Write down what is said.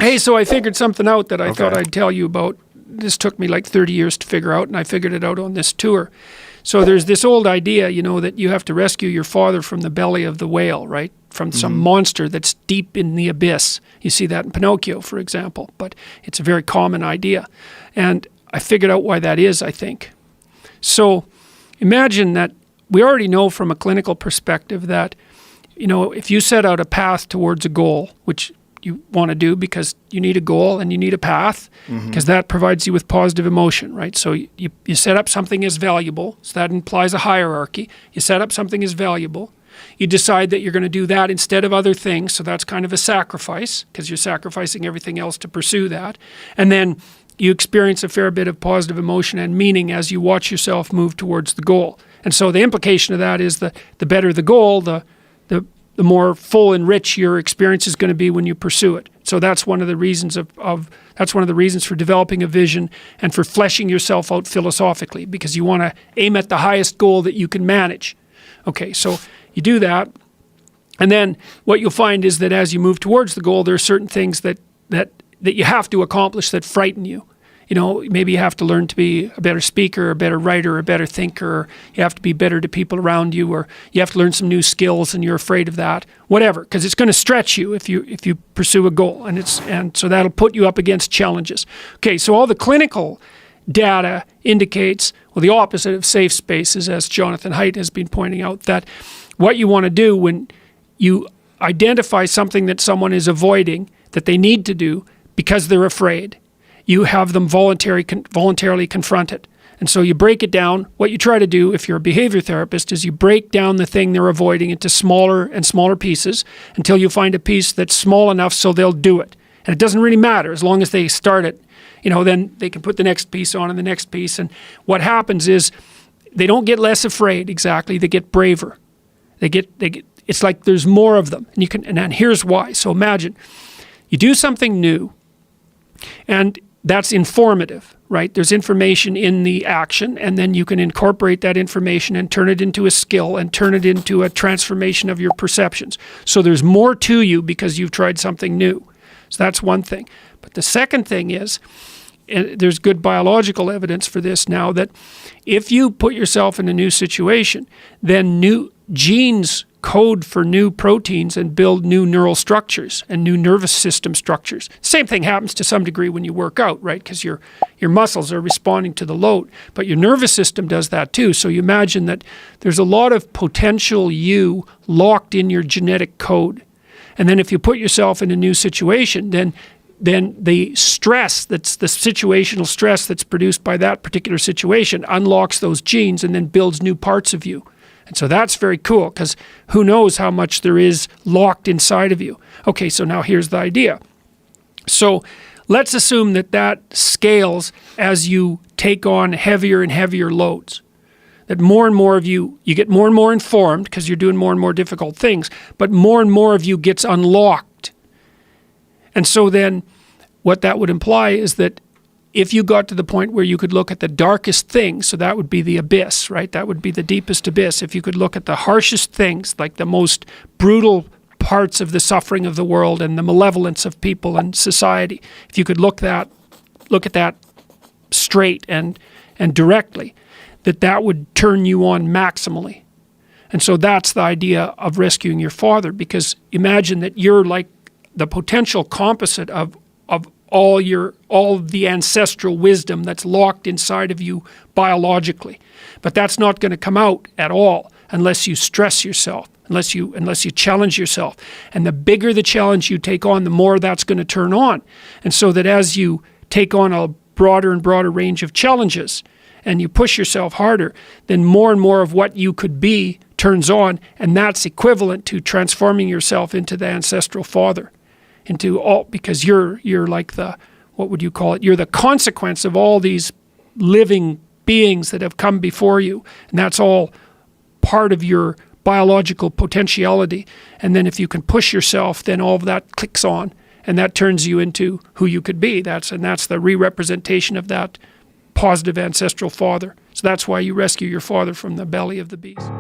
Hey, so I figured something out that I thought I'd tell you about. This took me like 30 years to figure out, and I figured it out on this tour. So there's this old idea, you know, that you have to rescue your father from the belly of the whale, right? From some monster that's deep in the abyss. You see that in Pinocchio, for example, but it's a very common idea. And I figured out why that is, I think. So imagine that we already know from a clinical perspective that, you know, if you set out a path towards a goal, which you want to do because you need a goal and you need a path, because that provides you with positive emotion, right? So you set up something as valuable, so that implies a hierarchy. You set up something as valuable. You decide that you're going to do that instead of other things, so that's kind of a sacrifice, because you're sacrificing everything else to pursue that. And then you experience a fair bit of positive emotion and meaning as you watch yourself move towards the goal. And so the implication of that is the better the goal, the more full and rich your experience is going to be when you pursue it. So that's one of the reasons that's one of the reasons for developing a vision and for fleshing yourself out philosophically, because you want to aim at the highest goal that you can manage. Okay, so you do that, and then what you'll find is that as you move towards the goal, there are certain things that you have to accomplish that frighten you. You know, maybe you have to learn to be a better speaker, a better writer, a better thinker, or you have to be better to people around you, or you have to learn some new skills and you're afraid of that, whatever, because it's going to stretch you if you pursue a goal, and so that'll put you up against challenges. Okay, so all the clinical data indicates, well, the opposite of safe spaces, as Jonathan Haidt has been pointing out, that what you want to do when you identify something that someone is avoiding that they need to do because they're afraid, you have them voluntarily confront it. And so you break it down. What you try to do if you're a behavior therapist is you break down the thing they're avoiding into smaller and smaller pieces until you find a piece that's small enough so they'll do it. And it doesn't really matter as long as they start it. You know, then they can put the next piece on and the next piece. And what happens is they don't get less afraid exactly. They get braver. They get it's like there's more of them. And here's why. So imagine you do something new, and that's informative, right? There's information in the action, and then you can incorporate that information and turn it into a skill and turn it into a transformation of your perceptions. So there's more to you because you've tried something new. So that's one thing. But the second thing is, and there's good biological evidence for this now, that if you put yourself in a new situation, then new genes code for new proteins and build new neural structures and new nervous system structures. Same thing happens to some degree when you work out, right? Because your muscles are responding to the load, but your nervous system does that too. So you imagine that there's a lot of potential you locked in your genetic code. And then if you put yourself in a new situation, then the stress, that's the situational stress that's produced by that particular situation, unlocks those genes and then builds new parts of you. And so that's very cool, because who knows how much there is locked inside of you. Okay, so now here's the idea. So let's assume that scales as you take on heavier and heavier loads. That more and more of you get more and more informed because you're doing more and more difficult things, but more and more of you gets unlocked. And so then what that would imply is that if you got to the point where you could look at the darkest things, so that would be the abyss, right? That would be the deepest abyss. If you could look at the harshest things, like the most brutal parts of the suffering of the world and the malevolence of people and society, if you could look at that straight and directly, that would turn you on maximally. And so that's the idea of rescuing your father, because imagine that you're like the potential composite of all the ancestral wisdom that's locked inside of you biologically. But that's not going to come out at all unless you stress yourself, unless you challenge yourself. And the bigger the challenge you take on, the more that's going to turn on. And so that as you take on a broader and broader range of challenges and you push yourself harder, then more and more of what you could be turns on, and that's equivalent to transforming yourself into the ancestral father. Because you're like what would you call it? You're the consequence of all these living beings that have come before you. And that's all part of your biological potentiality. And then if you can push yourself, then all of that clicks on, and that turns you into who you could be. That's the re-representation of that positive ancestral father. So that's why you rescue your father from the belly of the beast.